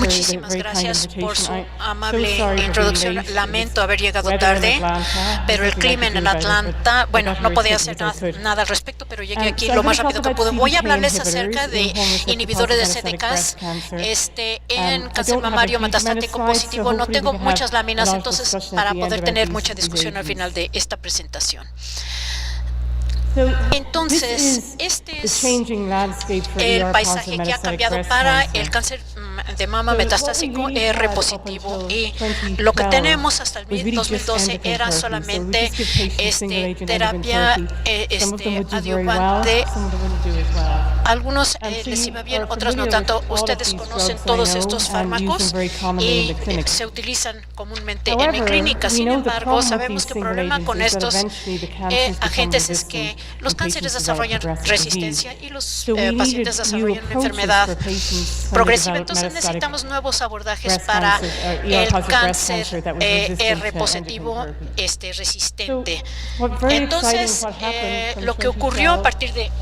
Muchísimas gracias por su amable introducción. Lamento haber llegado tarde, pero el clima en Atlanta, bueno, no podía hacer nada al respecto, pero llegué aquí lo más rápido que pude. Voy a hablarles acerca de inhibidores de CDKs en cáncer mamario metastático positivo. No tengo muchas láminas, entonces, para poder tener mucha discusión al final de esta presentación. Entonces, este es el paisaje que ha cambiado para el cáncer de mama metastásico R positivo, y lo que tenamos hasta el 2012 era solamente terapia adyuvante. Algunos les iba bien, otros no tanto. Ustedes conocen todos estos fármacos y se utilizan comúnmente en mi clínica. Sin embargo, sabemos que el problema con estos agentes es que los cánceres desarrollan resistencia y los pacientes desarrollan una enfermedad progresiva. Entonces necesitamos nuevos abordajes para el cáncer R positivo resistente. Entonces, lo que ocurrió a partir de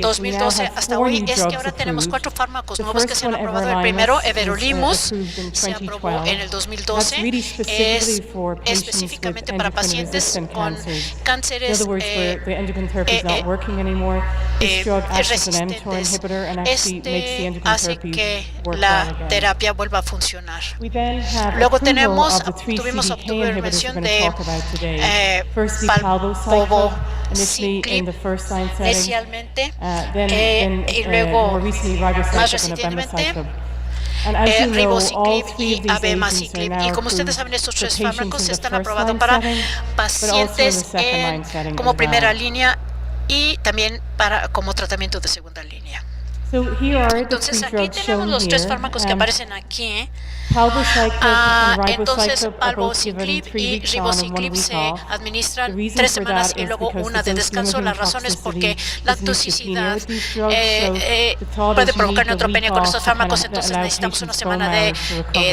2012 hasta hoy es que ahora tenemos 4 fármacos nuevos que se han aprobado. El primero, everolimus, se aprobó en el 2012. Es específicamente para pacientes con cánceres resistentes. Hace que la terapia vuelva a funcionar. Luego obtuve mención de palbociclib inicialmente, y luego más recientemente ribociclib y abemaciclib. Y como ustedes saben, estos 3 fármacos están aprobados para pacientes como primera línea y también como tratamiento de segunda línea. Entonces, aquí tenemos los 3 fármacos que aparecen aquí. Entonces, palbociclib y ribociclib se administran 3 semanas y luego una de descanso. La razón es porque la toxicidad puede provocar neutropenia con estos fármacos, entonces necesitamos una semana de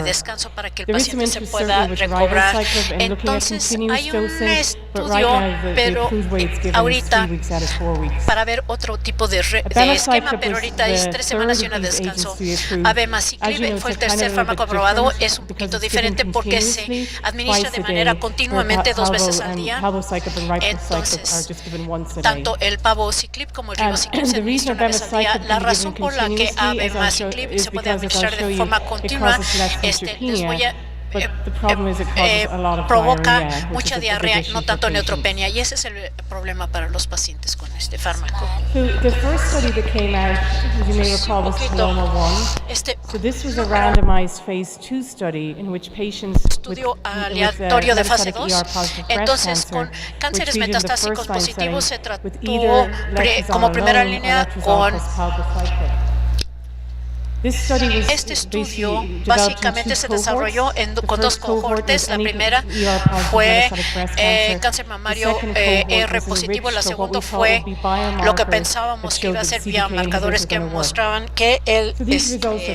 descanso para que el paciente se pueda recobrar. Entonces, hay un estudio, pero ahorita, para ver otro tipo de esquema, pero ahorita es 3 semanas y una de descanso. Abemaciclib fue el tercer fármaco aprobado. Es un poquito diferente porque se administra de manera continuamente 2 veces al día. Entonces, tanto el palbociclib como el ribociclib se administran 1 vez al día. La razón por la que abemaciclib se puede administrar de forma continua, les voy a provoca mucha diarrea, no tanto neutropenia, y ese es el problema para los pacientes con este fármaco. Estudio aleatorio de fase 2. Entonces, con cánceres metastásicos positivos se trató como primera línea con este estudio. Básicamente se desarrolló con 2 cohortes. La primera fue cáncer mamario R positivo, la segunda fue lo que pensábamos que iba a ser biomarcadores que mostraban que el CDK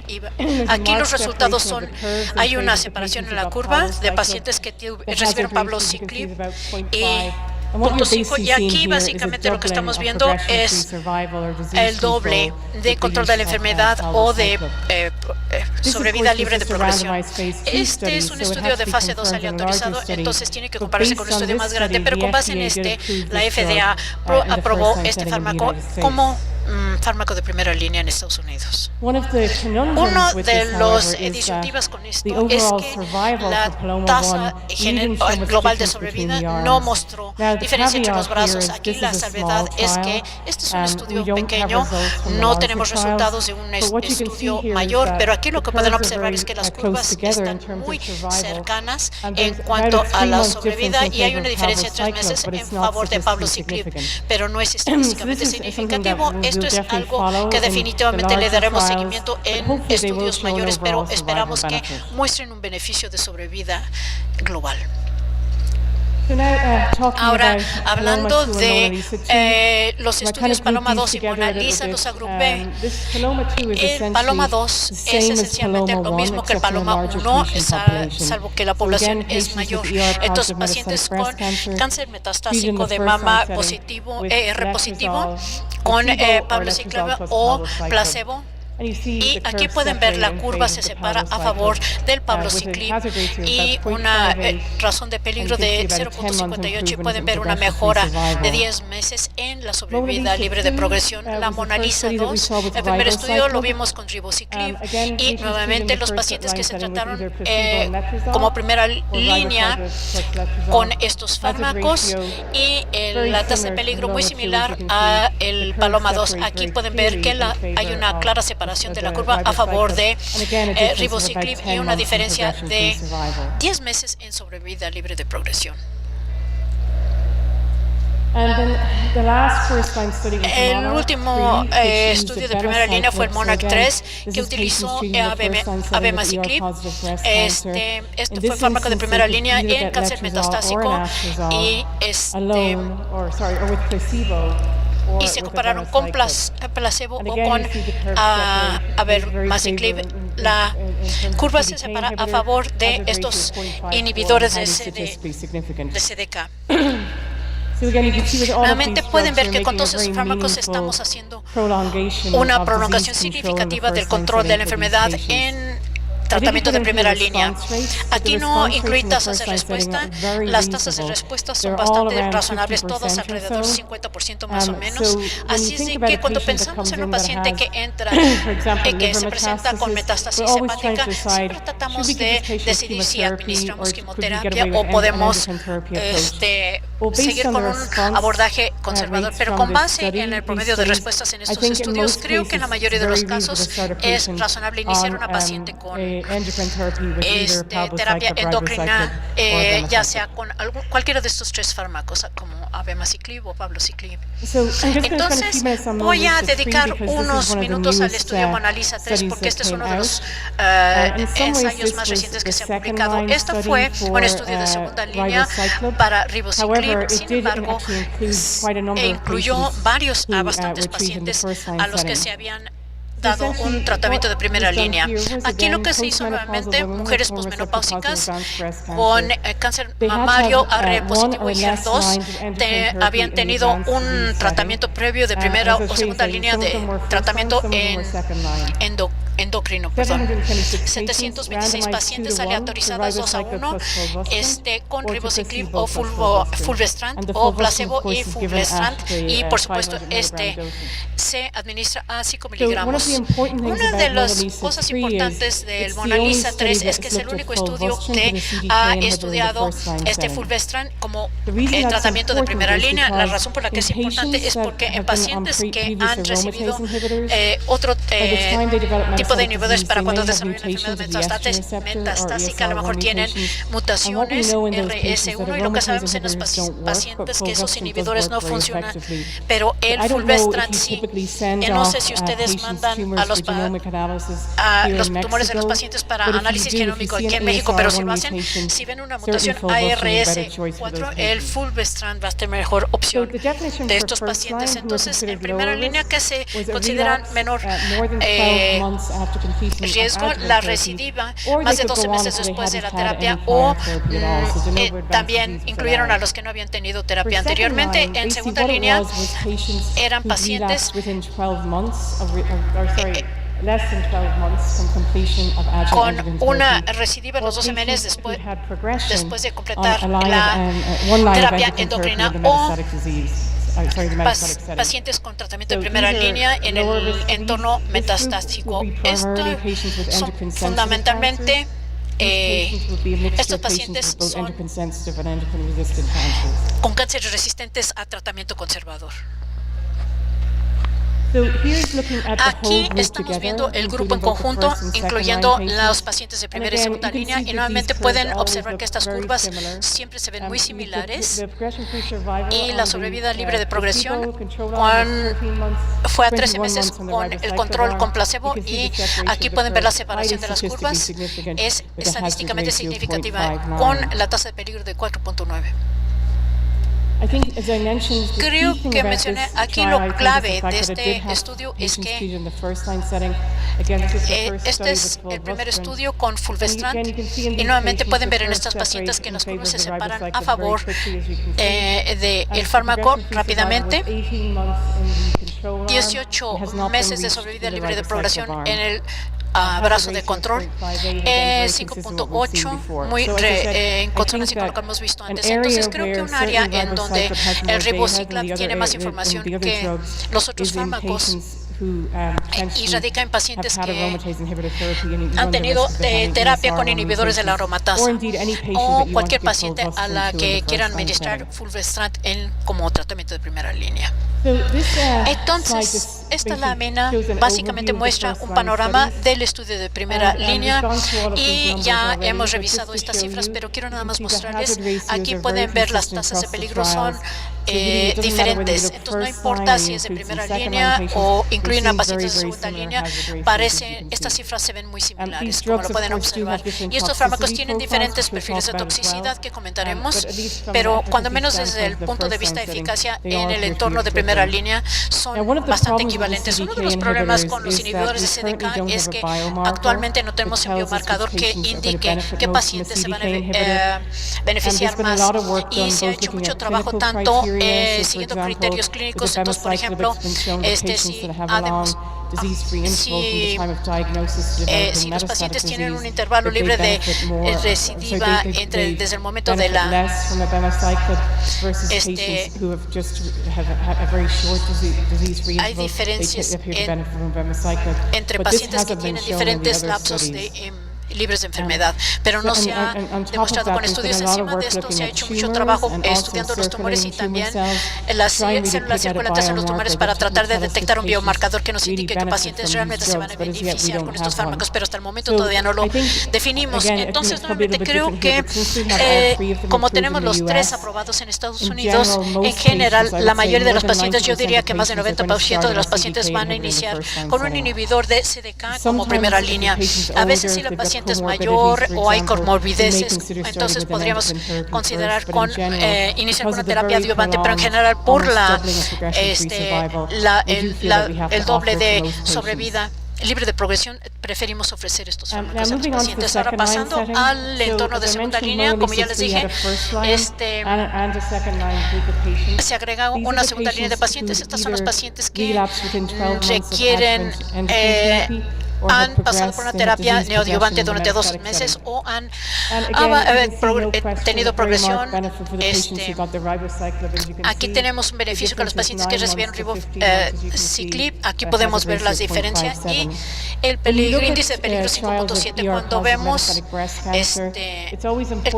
iba. Aquí los resultados son, hay una separación en la curva de pacientes que recibieron palbociclib y 0.5, y aquí básicamente lo que estamos viendo es el doble de control de la enfermedad o de sobrevida libre de progresión. Este es un estudio de fase 2 aleatorizado, entonces tiene que compararse con un estudio más grande, pero con base en la FDA aprobó este fármaco como fármaco de primera línea en Estados Unidos. Uno de los disyuntivas con esto es que la tasa global de sobrevida no mostró diferencia entre los brazos. Aquí la salvedad es que este es un estudio pequeño, no tenemos resultados de un estudio mayor, pero aquí lo que pueden observar es que las curvas están muy cercanas en cuanto a la sobrevida, y hay una diferencia de 3 meses en favor de palbociclib, pero no es estadísticamente significativo. Esto es algo que definitivamente le daremos seguimiento en estudios mayores, pero esperamos que muestren un beneficio de sobrevida global. Ahora, hablando de los estudios Paloma 2 y Mona Lisa, los agrupé. El Paloma 2 es esencialmente lo mismo que el Paloma 1, salvo que la población es mayor. Entonces, pacientes con cáncer metastásico de mama positivo, R positivo, con palbociclib o placebo, Y aquí pueden ver la curva se separa a favor del palbociclib y una razón de peligro de 0.58 y pueden ver una mejora de 10 meses en la sobrevida libre de progresión. La Mona Lisa 2, el primer estudio lo vimos con ribociclib y nuevamente los pacientes que se trataron como primera línea con estos fármacos y la tasa de peligro muy similar a el Paloma 2. Aquí pueden ver que hay una clara separación de la curva a favor de ribociclib y una diferencia de 10 meses en sobrevida libre de progresión. El último estudio de primera línea fue el MONARCH 3, que utilizó abemaciclib. Este fue fármaco de primera línea en cáncer metastásico y se compararon con placebo o con abemaciclib. La curva se separa a favor de estos inhibidores de CDK. Nuevamente pueden ver que con todos esos fármacos estamos haciendo una prolongación significativa del control de la enfermedad en tratamiento de primera línea. Aquí no incluí tasas de respuesta. Las tasas de respuesta son bastante razonables, todas alrededor del 50% más o menos. Así es de que cuando pensamos en un paciente que entra y que se presenta con metástasis hepática, siempre tratamos de decidir si administramos quimioterapia o podemos seguir con un abordaje conservador. Pero con base en el promedio de respuestas en estos estudios, creo que en la mayoría de los casos es razonable iniciar una paciente con terapia endocrina, ya sea con cualquiera de estos tres fármacos, como abemaciclib o palbociclib. Entonces, voy a dedicar unos minutos al estudio Mona Lisa 3, porque este es uno de los ensayos más recientes que se han publicado. Este fue un estudio de segunda línea para ribociclib, sin embargo, incluyó bastantes pacientes a los que se habían dado un tratamiento de primera línea. Aquí lo que se hizo nuevamente, mujeres posmenopáusicas con cáncer mamario, AR positivo y HER2, habían tenido un tratamiento previo de primera o segunda línea de tratamiento endocrino. 726 pacientes aleatorizados 2-1 con ribociclib o fulvestrant o placebo y fulvestrant, y por supuesto se administra a 5 miligramos. Una de las cosas importantes del Mona Lisa 3 es que es el único estudio que ha estudiado fulvestrant como el tratamiento de primera línea. La razón por la que es importante es porque en pacientes que han recibido otro tipo de inhibidores para cuando desarrollan enfermedad metastásica, a lo mejor tienen mutaciones RS1, y lo que sabemos en los pacientes que esos inhibidores no funcionan, pero el fulvestrant sí. No sé si ustedes mandan a los tumores de los pacientes para análisis genómico aquí en México, pero si lo hacen, si ven una mutación ARS4, el fulvestrant va a ser mejor opción de estos pacientes. Entonces, en primera línea, que se consideran menor riesgo, la recidiva más de 12 meses después de la terapia, o también incluyeron a los que no habían tenido terapia anteriormente. En segunda línea eran pacientes con una recidiva en los 12 meses después de completar la terapia endocrina, o pacientes con tratamiento de primera línea en el entorno metastásico. Son fundamentalmente estos pacientes son con cánceres resistentes a tratamiento conservador. Aquí estamos viendo el grupo en conjunto, incluyendo los pacientes de primera y segunda línea, y nuevamente pueden observar que estas curvas siempre se ven muy similares, y la sobrevida libre de progresión fue a 13 meses con el control con placebo, y aquí pueden ver la separación de las curvas. Es estadísticamente significativa con la tasa de peligro de 4.9. Creo que mencioné aquí lo clave de este estudio es que este es el primer estudio con fulvestrant, y nuevamente pueden ver en estas pacientes que las curvas se separan a favor del fármaco rápidamente. 18 meses de sobrevida libre de progresión en el brazo de control, 5.8, muy en consonancia con lo que hemos visto antes. Entonces, creo que un área en donde el ribociclib tiene más información que los otros fármacos y radica en pacientes que han tenido terapia con inhibidores de la aromatasa o cualquier paciente a la que quieran administrar fulvestrant como tratamiento de primera línea. Entonces, esta lámina básicamente muestra un panorama del estudio de primera línea y ya hemos revisado estas cifras, pero quiero nada más mostrarles. Aquí pueden ver las tasas de peligro son diferentes. Entonces, no importa si es de primera línea o incluyen a pacientes de segunda línea, estas cifras se ven muy similares, como lo pueden observar. Y estos fármacos tienen diferentes perfiles de toxicidad que comentaremos, pero cuando menos desde el punto de vista de eficacia en el entorno de primera línea son bastante equivalentes. Uno de los problemas con los inhibidores de CDK es que actualmente no tenemos un biomarcador que indique qué pacientes se van a beneficiar más, y se ha hecho mucho trabajo tanto siguiendo criterios clínicos. Entonces, por ejemplo, si los pacientes tienen un intervalo libre de recidiva desde el momento de la hay diferencias entre pacientes que tienen diferentes lapsos libres de enfermedad, pero no se ha demostrado con estudios. Encima de esto se ha hecho mucho trabajo estudiando los tumores y también las células circulantes en los tumores para tratar de detectar un biomarcador que nos indique que pacientes realmente se van a beneficiar con estos fármacos, pero hasta el momento todavía no lo definimos. Entonces, nuevamente creo que como tenemos los 3 aprobados en Estados Unidos, en general, la mayoría de los pacientes, yo diría que más del 90% de los pacientes van a iniciar con un inhibidor de CDK como primera línea. A veces si la paciente es mayor o hay comorbideces, entonces podríamos considerar iniciar una terapia adyuvante, pero en general por el doble de sobrevida libre de progresión, preferimos ofrecer estos fármacos a los pacientes. Ahora, pasando al entorno de segunda línea, como ya les dije, se agrega una segunda línea de pacientes. Estos son los pacientes que requieren han pasado por una terapia neoadyuvante durante 2 meses o han tenido progresión. Aquí tenemos un beneficio con los pacientes que recibieron ribociclib. Aquí podemos ver las diferencias y el índice de peligro 5.7. Cuando vemos el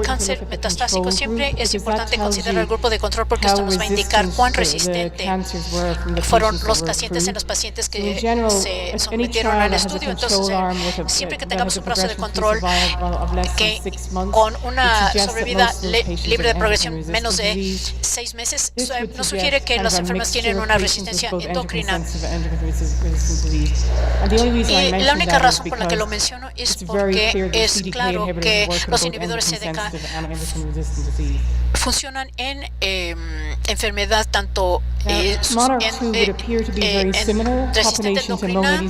cáncer metastásico, siempre es importante considerar el grupo de control porque esto nos va a indicar cuán resistente fueron los pacientes en los pacientes que se sometieron al estudio. Entonces, siempre que tengamos un brazo de control que con una sobrevida libre de progresión menos de 6 meses, nos sugiere que las enfermedades tienen una resistencia endocrina. Y la única razón por la que lo menciono es porque es claro que los inhibidores CDK funcionan en enfermedad tanto resistente endocrina.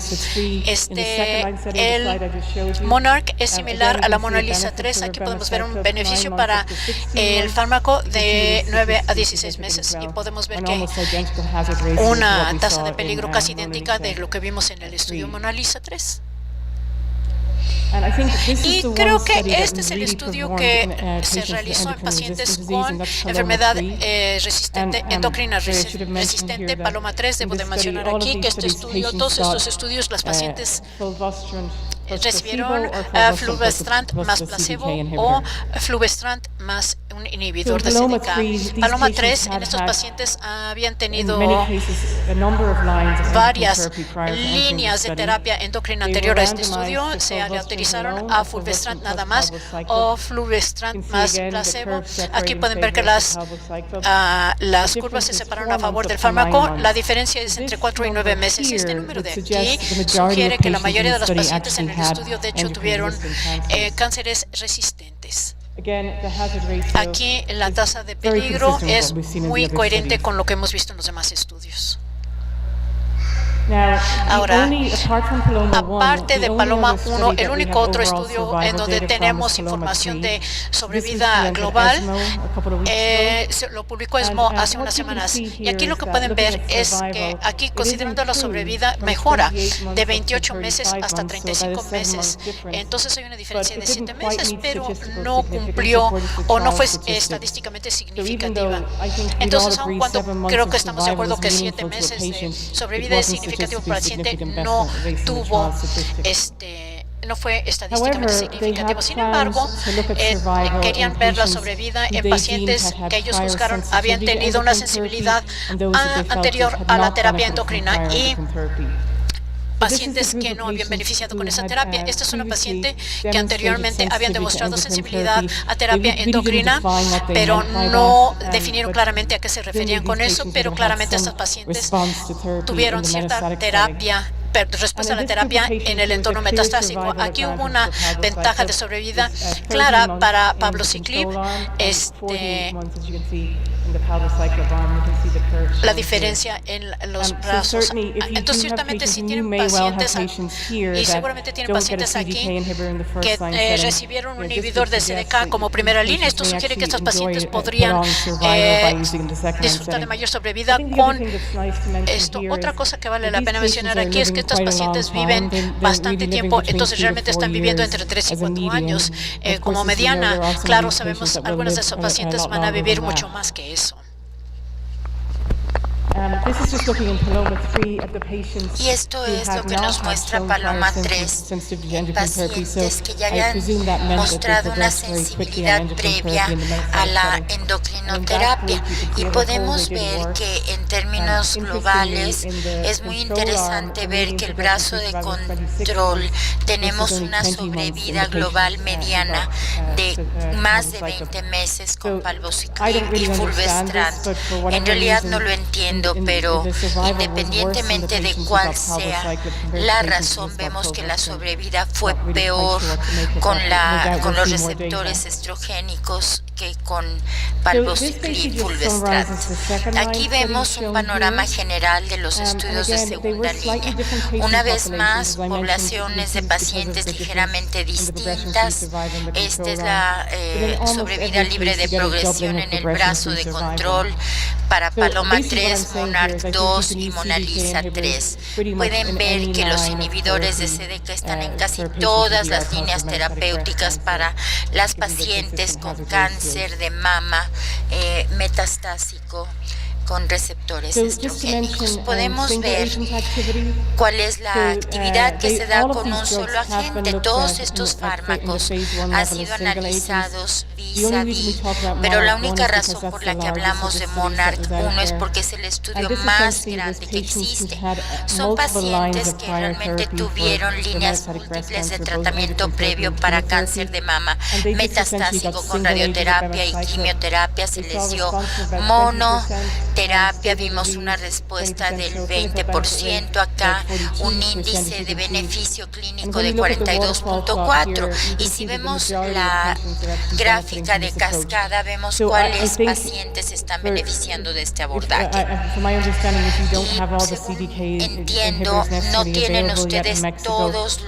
El Monarch es similar a la Mona Lisa 3. Aquí podemos ver un beneficio para el fármaco de 9 a 16 meses y podemos ver que una tasa de peligro casi idéntica de lo que vimos en el estudio Mona Lisa 3. Y creo que este es el estudio que se realizó en pacientes con enfermedad resistente, endocrina resistente, Paloma 3. Debo de mencionar aquí que todos estos estudios, las pacientes recibieron fulvestrant más placebo o fulvestrant más un inhibidor de CDK. Paloma 3, en estos pacientes habían tenido varias líneas de terapia endocrina anterior a este estudio. Se utilizaron a fulvestrant nada más o fulvestrant más placebo. Aquí pueden ver que las curvas se separaron a favor del fármaco. La diferencia es entre 4 y 9 meses. Y este número de aquí sugiere que la mayoría de los pacientes en el estudio, de hecho, tuvieron cánceres resistentes. Aquí la tasa de peligro es muy coherente con lo que hemos visto en los demás estudios. Ahora, aparte de Paloma 1, el único otro estudio en donde tenemos información de sobrevida global lo publicó ESMO hace unas semanas. Y aquí lo que pueden ver es que aquí, considerando la sobrevida, mejora de 28 meses hasta 35 meses. Entonces hay una diferencia de 7 meses, pero no cumplió o no fue estadísticamente significativa. Entonces, aun cuando creo que estamos de acuerdo que 7 meses de sobrevida es significativo para el paciente, no tuvo no fue estadísticamente significativo. Sin embargo, querían ver la sobrevida en pacientes que ellos juzgaron habían tenido una sensibilidad anterior a la terapia endocrina y pacientes que no habían beneficiado con esa terapia. Esta es una paciente que anteriormente habían demostrado sensibilidad a terapia endocrina, pero no definieron claramente a qué se referían con eso, pero claramente estas pacientes tuvieron cierta respuesta a la terapia en el entorno metastásico. Aquí hubo una ventaja de sobrevida clara para palbociclib. La diferencia en los brazos. Entonces, ciertamente, si tienen pacientes, y seguramente tienen pacientes aquí que recibieron un inhibidor de CDK como primera línea, esto sugiere que estos pacientes podrían disfrutar de mayor sobrevida con esto. Otra cosa que vale la pena mencionar aquí es que estos pacientes viven bastante tiempo, entonces realmente están viviendo entre 3 y 4 años como mediana. Claro, sabemos, algunos de esos pacientes van a vivir mucho más que eso. Y esto es lo que nos muestra Paloma 3 en pacientes que ya habían mostrado una sensibilidad previa a la endocrinoterapia. Y podemos ver que en términos globales es muy interesante ver que el brazo de control tenemos una sobrevida global mediana de más de 20 meses con palbociclib y fulvestrant. En realidad no lo entiendo, pero independientemente de cuál sea la razón, vemos que la sobrevida fue peor con los receptores estrogénicos que con palbociclib fulvestrant. Aquí vemos un panorama general de los estudios de segunda línea. Una vez más, poblaciones de pacientes ligeramente distintas. Esta es la sobrevida libre de progresión en el brazo de control para Paloma 3, Monarch 2 y Mona Lisa 3. Pueden ver que los inhibidores de CDK están en casi todas las líneas terapéuticas para las pacientes con cáncer de mama metastásico con receptores estrogénicos. Podemos ver cuál es la actividad que se da con un solo agente. Todos estos fármacos han sido analizados vis a vis, pero la única razón por la que hablamos de Monarch 1 es porque es el estudio más grande que existe. Son pacientes que realmente tuvieron líneas múltiples de tratamiento previo para cáncer de mama metastásico con radioterapia y quimioterapia. Se les dio monoterapia, vimos una respuesta del 20% acá, un índice de beneficio clínico de 42.4, y si vemos la gráfica de cascada, vemos cuáles pacientes están beneficiando de este abordaje. Y según entiendo, no tienen ustedes todos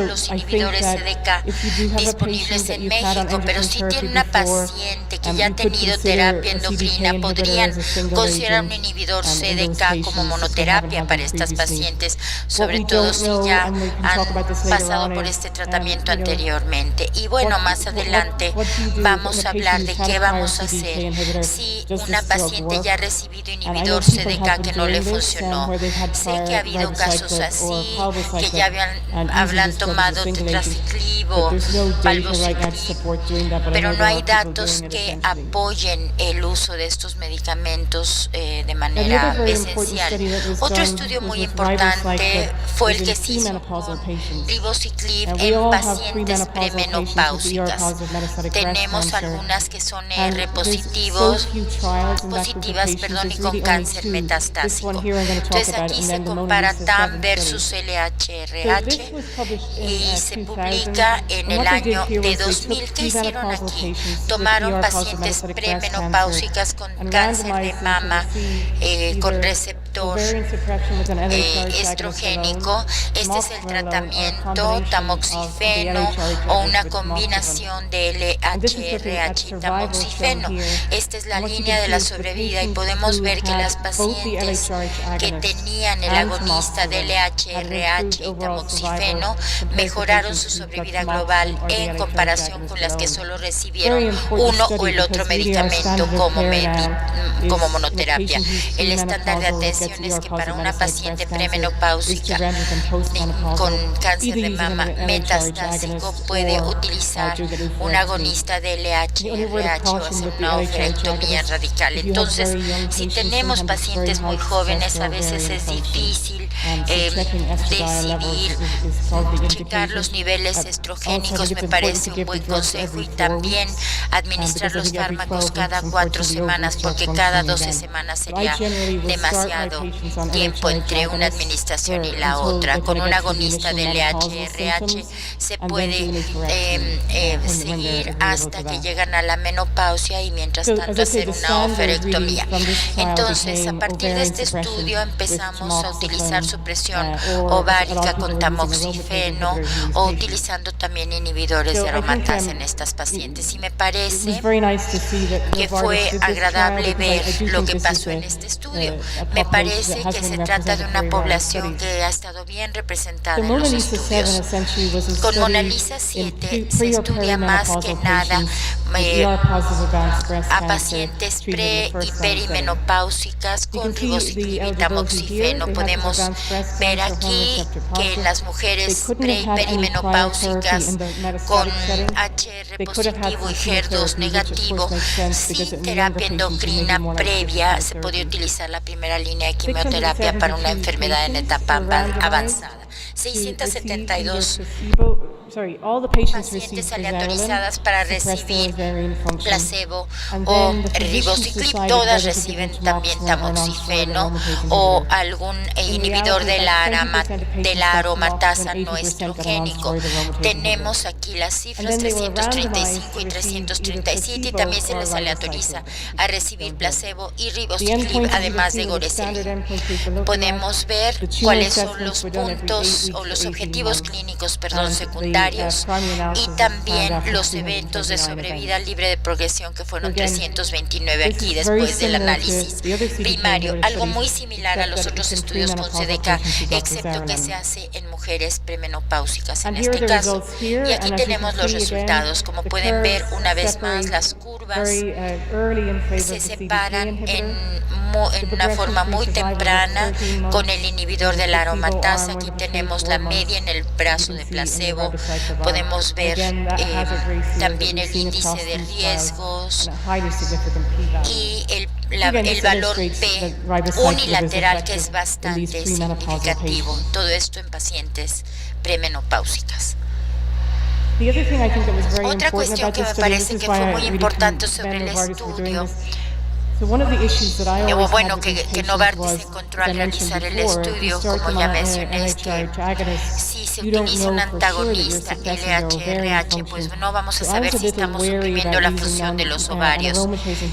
los inhibidores CDK disponibles en México, pero si tienen una paciente que ya ha tenido terapia endocrina, podrían considerar un inhibidor CDK como monoterapia para estas pacientes, sobre todo si ya han pasado por este tratamiento anteriormente. Y bueno, más adelante vamos a hablar de qué vamos a hacer si una paciente ya ha recibido inhibidor CDK que no le funcionó. Sé que ha habido casos así, que ya habían tomado tetraciclib o palbociclib, pero no hay datos que apoyen el uso de estos medicamentos de manera esencial. Otro estudio muy importante fue el que se hizo con ribociclib en pacientes premenopáusicas. Tenemos algunas que son positivas, y con cáncer metastásico. Entonces aquí se compara TAM versus LHRH y se publica en el año de 2000. ¿Qué hicieron aquí? Tomaron pacientes premenopáusicas con cáncer de mama con receptores inhibidor estrogénico. Este es el tratamiento tamoxifeno o una combinación de LHRH y tamoxifeno. Esta es la línea de la sobrevida y podemos ver que las pacientes que tenían el agonista de LHRH y tamoxifeno mejoraron su sobrevida global en comparación con las que solo recibieron uno o el otro medicamento como monoterapia. El estándar de atención es que para una paciente premenopáusica con cáncer de mama metastásico puede utilizar un agonista de LHRH o hacer una oophorectomía radical. Entonces, si tenemos pacientes muy jóvenes, a veces es difícil decidir. Checar los niveles estrogénicos me parece un buen consejo, y también administrar los fármacos cada 4 semanas, porque cada 12 semanas sería demasiado tiempo entre una administración y la otra. Con un agonista de LHRH se puede seguir hasta que llegan a la menopausia y mientras tanto hacer una oophorectomía. Entonces, a partir de este estudio empezamos a utilizar supresión ovárica con tamoxifeno o utilizando también inhibidores de aromatasa en estas pacientes. Y me parece que fue agradable ver lo que pasó en este estudio. Me parece que se trata de una población que ha estado bien representada en los estudios. Con Mona Lisa 7 se estudia más que nada a pacientes pre y perimenopáusicas con ribociclib y tamoxifeno. Podemos ver aquí que en las mujeres pre y perimenopáusicas con HR positivo y HER2 negativo, sin terapia endocrina previa, se podía utilizar la primera línea de quimioterapia para una enfermedad en etapa avanzada. 672 pacientes aleatorizadas para recibir placebo o ribociclib. Todas reciben también tamoxifeno o algún inhibidor de la aromatasa no estrogénico. Tenemos aquí las cifras 335 y 337, y también se les aleatoriza a recibir placebo y ribociclib, además de gorecelin. Podemos ver cuáles son los puntos o los objetivos clínicos, secundarios, y también los eventos de sobrevida libre de progresión, que fueron 329 aquí después del análisis primario. Algo muy similar a los otros estudios con SEDECA, excepto que se hace en mujeres premenopáusicas en este caso. Y aquí tenemos los resultados. Como pueden ver, una vez más, las curvas se separan en una forma muy temprana con el inhibidor de la aromatasa. Aquí tenemos la media en el brazo de placebo. Podemos ver también el índice de riesgos y el valor P unilateral, que es bastante significativo. Todo esto en pacientes premenopáusicas. Otra cuestión que me parece que fue muy importante sobre el estudio, que Novartis encontró al realizar el estudio, como ya mencioné, es que si se utiliza un antagonista LHRH, pues no vamos a saber si estamos suprimiendo la función de los ovarios.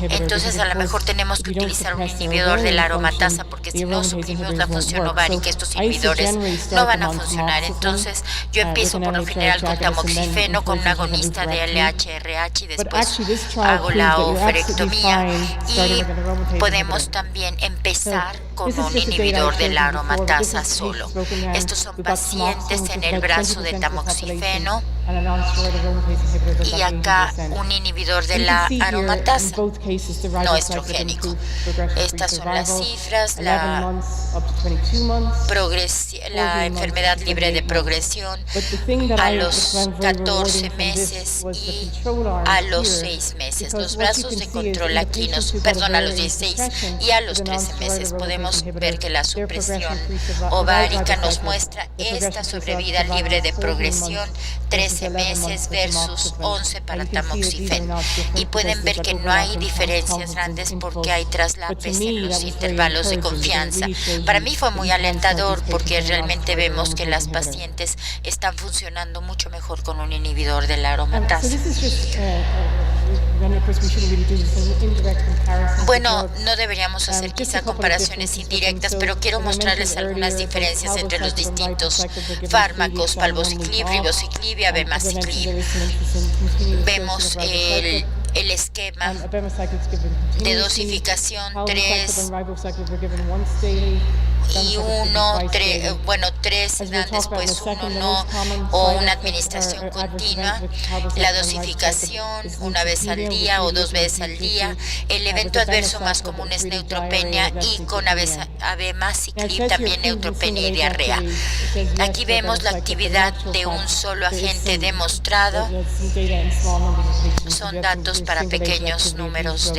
Entonces, a lo mejor tenemos que utilizar un inhibidor de la aromatasa, porque si no suprimimos la función ovárica, estos inhibidores no van a funcionar. Entonces, yo empiezo por lo general con tamoxifeno, con un agonista de LHRH, y después hago la oophorectomía. Y podemos también empezar con un inhibidor de la aromatasa solo. Estos son pacientes en el brazo de tamoxifeno y acá un inhibidor de la aromatasa no estrogénico. Estas son las cifras, la enfermedad libre de progresión a los 14 meses y a los 6 meses. Los brazos de control aquí a los 16 y a los 13 meses podemos ver que la supresión ovárica nos muestra esta sobrevida libre de progresión, 13 meses versus 11 para tamoxifeno. Y pueden ver que no hay diferencias grandes porque hay traslapes en los intervalos de confianza. Para mí fue muy alentador porque realmente vemos que las pacientes están funcionando mucho mejor con un inhibidor de la aromatasa. Bueno, no deberíamos hacer quizá comparaciones indirectas, pero quiero mostrarles algunas diferencias entre los distintos fármacos, palbociclib, ribociclib y abemaciclib. Vemos el esquema de dosificación 3 y 1, 3 se dan después 1 no, o una administración continua, la dosificación una vez al día o 2 veces al día. El evento adverso más común es neutropenia y con abemaciclib también neutropenia y diarrea. Aquí vemos la actividad de un solo agente demostrado. Son datos para pequeños números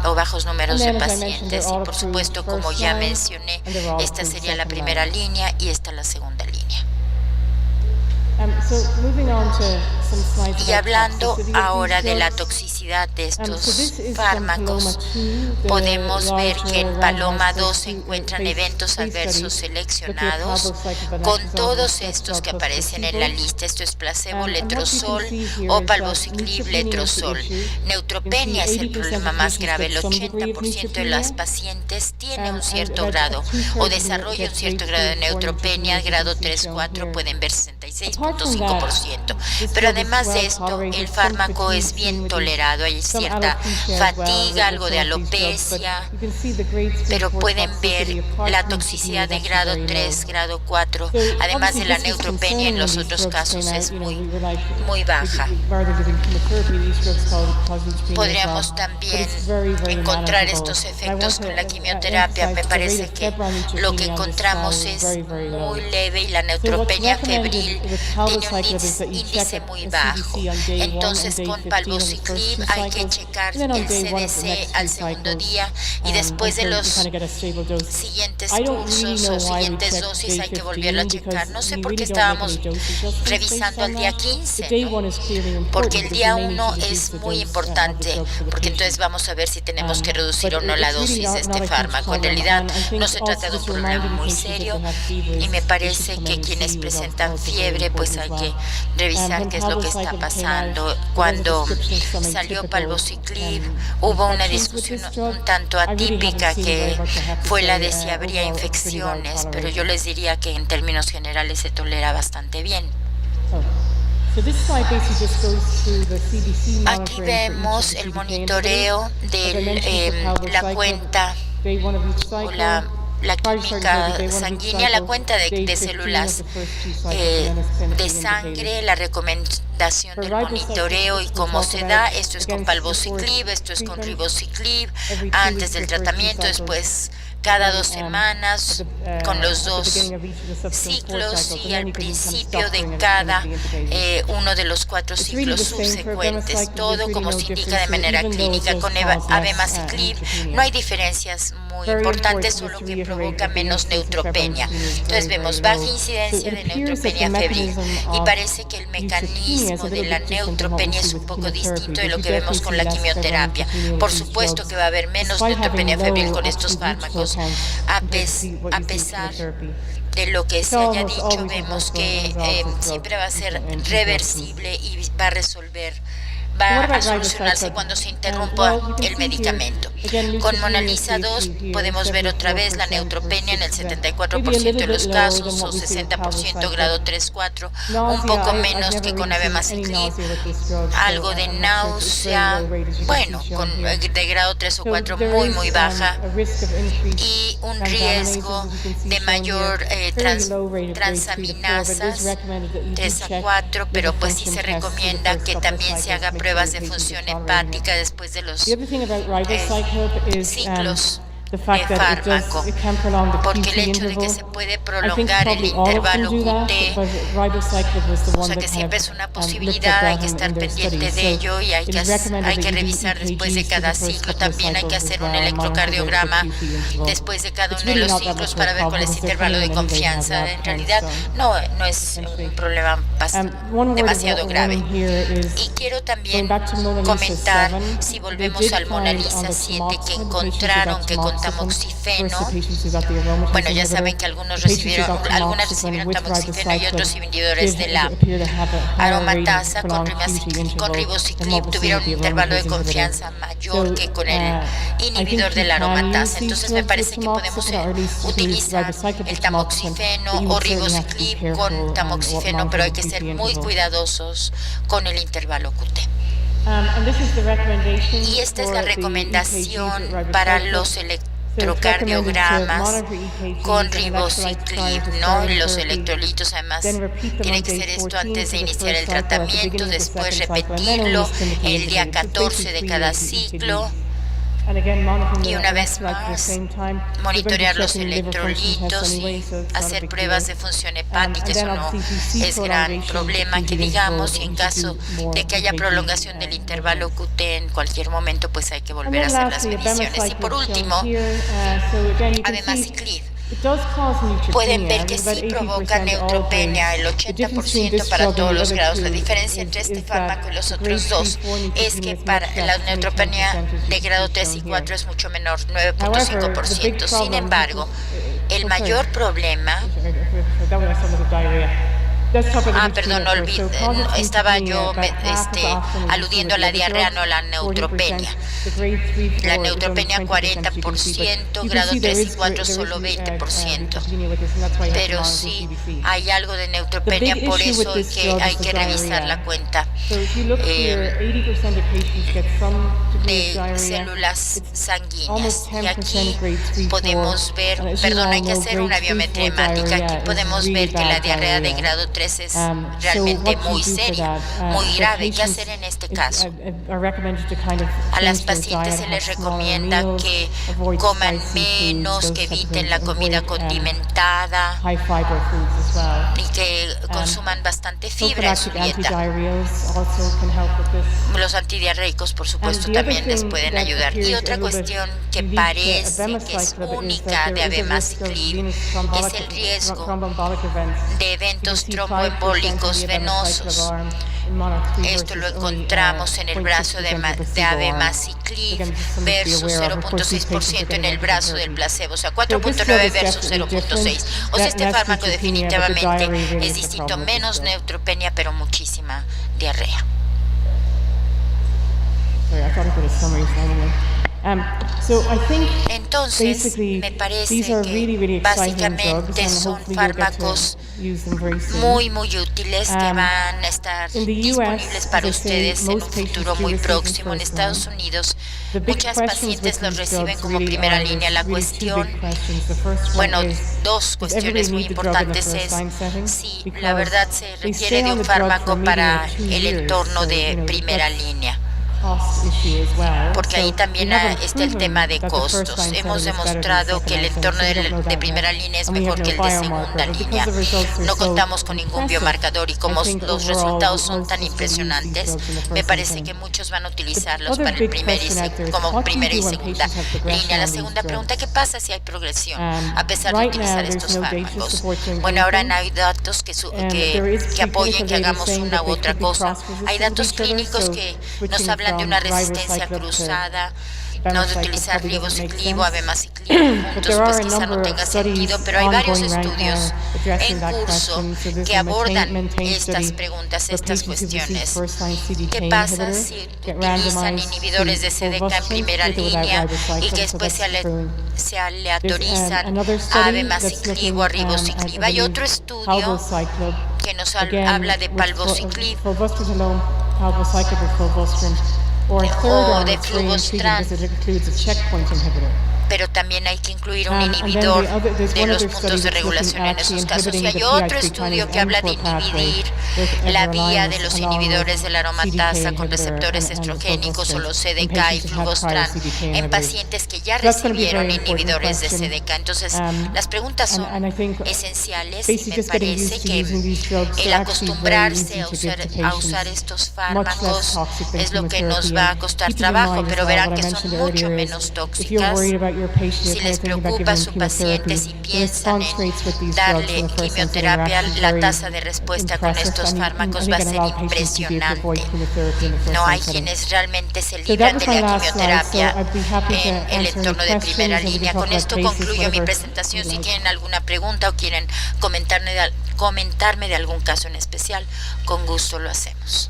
o bajos números de pacientes y por supuesto, como ya mencioné, esta sería la primera línea y esta la segunda línea. Y hablando ahora de la toxicidad de estos fármacos, podemos ver que en Paloma 2 se encuentran eventos adversos seleccionados con todos estos que aparecen en la lista. Esto es placebo, letrozol o palbociclib, letrozol. Neutropenia es el problema más grave. El 80% de las pacientes tiene un cierto grado o desarrolla un cierto grado de neutropenia, grado 3-4, pueden ver 66.5%. Pero además de esto, el fármaco es bien tolerado, hay cierta fatiga, algo de alopecia, pero pueden ver la toxicidad de grado 3, grado 4, además de la neutropenia en los otros casos es muy baja. Podríamos también encontrar estos efectos con la quimioterapia. Me parece que lo que encontramos es muy leve y la neutropenia febril tiene un índice muy bajo. Entonces, con palbociclib hay que checar el CDC al segundo día y después de los siguientes cursos o siguientes dosis hay que volverlo a checar. No sé por qué estábamos revisando al día 15, ¿no? Porque el día 1 es muy importante, porque entonces vamos a ver si tenemos que reducir o no la dosis de este fármaco. En realidad no se trata de un problema muy serio y me parece que quienes presentan fiebre pues hay que revisar qué es lo que está pasando. Cuando salió palbociclib hubo una discusión un tanto atípica que fue la de si habría infecciones, pero yo les diría que en términos generales se tolera bastante bien. Aquí vemos el monitoreo de la cuenta o la química sanguínea, la cuenta de células de sangre, la recomendación del monitoreo y cómo se da. Esto es con palbociclib, esto es con ribociclib, antes del tratamiento, después cada 2 semanas con los 2 ciclos y al principio de cada uno de los 4 ciclos subsecuentes, todo como se indica de manera clínica. Con abemaciclib no hay diferencias muy importantes, solo que provoca menos neutropenia. Entonces vemos baja incidencia de neutropenia febril y parece que el mecanismo de la neutropenia es un poco distinto de lo que vemos con la quimioterapia. Por supuesto que va a haber menos neutropenia febril con estos fármacos. A pesar de lo que se haya dicho, vemos que siempre va a ser reversible y va a solucionarse cuando se interrumpa el medicamento. Con Mona Lisa 2 podemos ver otra vez la neutropenia en el 74% de los casos o 60% grado 3-4, un poco menos que con abemaciclib, algo de náusea, bueno, de grado 3 o 4 muy baja y un riesgo de mayor transaminasas 3 a 4, pero pues sí se recomienda que también se haga pruebas de función hepática después de los ciclos de fármaco, porque el hecho de que se puede prolongar el intervalo QT, o sea que siempre es una posibilidad, hay que estar pendiente de ello y hay que revisar después de cada ciclo. También hay que hacer un electrocardiograma después de cada uno de los ciclos para ver cuál es el intervalo de confianza. En realidad no es un problema demasiado grave. Y quiero también comentar, si volvemos al Mona Lisa 7, que encontraron que con tamoxifeno. Bueno, ya saben que algunas recibieron tamoxifeno y otros inhibidores de la aromatasa con ribociclib tuvieron un intervalo de confianza mayor que con el inhibidor de la aromatasa. Entonces me parece que podemos utilizar el tamoxifeno o ribociclib con tamoxifeno, pero hay que ser muy cuidadosos con el intervalo QT. Y esta es la recomendación para los electrocardiogramas con ribociclib, ¿no? Los electrolitos, además, tiene que ser esto antes de iniciar el tratamiento, después repetirlo el día 14 de cada ciclo. Y una vez más, monitorear los electrolitos y hacer pruebas de función hepática. Eso no es gran problema que digamos, y en caso de que haya prolongación del intervalo QT en cualquier momento, pues hay que volver a hacer las mediciones. Y por último, abemaciclib. Pueden ver que sí provoca neutropenia, el 80% para todos los grados. La diferencia entre este fármaco y los otros dos es que para la neutropenia de grado 3 y 4 es mucho menor, 9.5%. Sin embargo, el mayor problema... perdón, estaba yo aludiendo a la diarrea, no a la neutropenia. La neutropenia 40%, grado 3 y 4 solo 20%. Pero sí hay algo de neutropenia, por eso hay que revisar la cuenta de células sanguíneas. Y aquí podemos ver, hay que hacer una biometría hemática. Aquí podemos ver que la diarrea de grado 3 es realmente muy seria, muy grave. ¿Qué hacer en este caso? A las pacientes se les recomienda que coman menos, que eviten la comida condimentada y que consuman bastante fibra en su dieta. Los antidiarreicos, por supuesto, también les pueden ayudar. Y otra cuestión que parece que es única de abemaciclib es el riesgo de eventos tromboembólicos venosos. Esto lo encontramos en el brazo de abemaciclib versus 0.6% en el brazo del placebo, o sea, 4.9 versus 0.6. O sea, este fármaco definitivamente es distinto, menos neutropenia, pero muchísima diarrea. Entonces, me parece que básicamente son fármacos muy útiles que van a estar disponibles para ustedes en un futuro muy próximo. En Estados Unidos, muchas pacientes los reciben como primera línea. La cuestión, dos cuestiones muy importantes es si la verdad se requiere de un fármaco para el entorno de primera línea, porque ahí también está el tema de costos. Hemos demostrado que el entorno de primera línea es mejor que el de segunda línea. No contamos con ningún biomarcador y como los resultados son tan impresionantes, me parece que muchos van a utilizarlos para el como primera y segunda línea. La segunda pregunta, ¿qué pasa si hay progresión a pesar de utilizar estos fármacos? Bueno, ahora no hay datos que apoyen que hagamos una u otra cosa. Hay datos clínicos que nos hablan de una resistencia cruzada, no de utilizar ribociclib o abemaciclib juntos, pues quizá no tenga sentido, pero hay varios estudios en curso que abordan estas preguntas, estas cuestiones. ¿Qué pasa si utilizan inhibidores de CDK en primera línea y que después se aleatorizan a abemaciclib o a ribociclib? Hay otro estudio que nos habla de palbociclib o de fulvestrant, pero también hay que incluir un inhibidor de los puntos de regulación en esos casos. Y hay otro estudio que habla de inhibir la vía de los inhibidores de la aromatasa con receptores estrogénicos o los CDK y fulvestrant en pacientes que ya recibieron inhibidores de CDK. Entonces, las preguntas son esenciales y me parece que el acostumbrarse a usar estos fármacos es lo que nos va a costar trabajo, pero verán que son mucho menos tóxicas Si les preocupa a su paciente, si piensan en darle quimioterapia, la tasa de respuesta con estos fármacos va a ser impresionante. No hay quienes realmente se libran de la quimioterapia en el entorno de primera línea. Con esto concluyo mi presentación. Si tienen alguna pregunta o quieren comentarme de algún caso en especial, con gusto lo hacemos.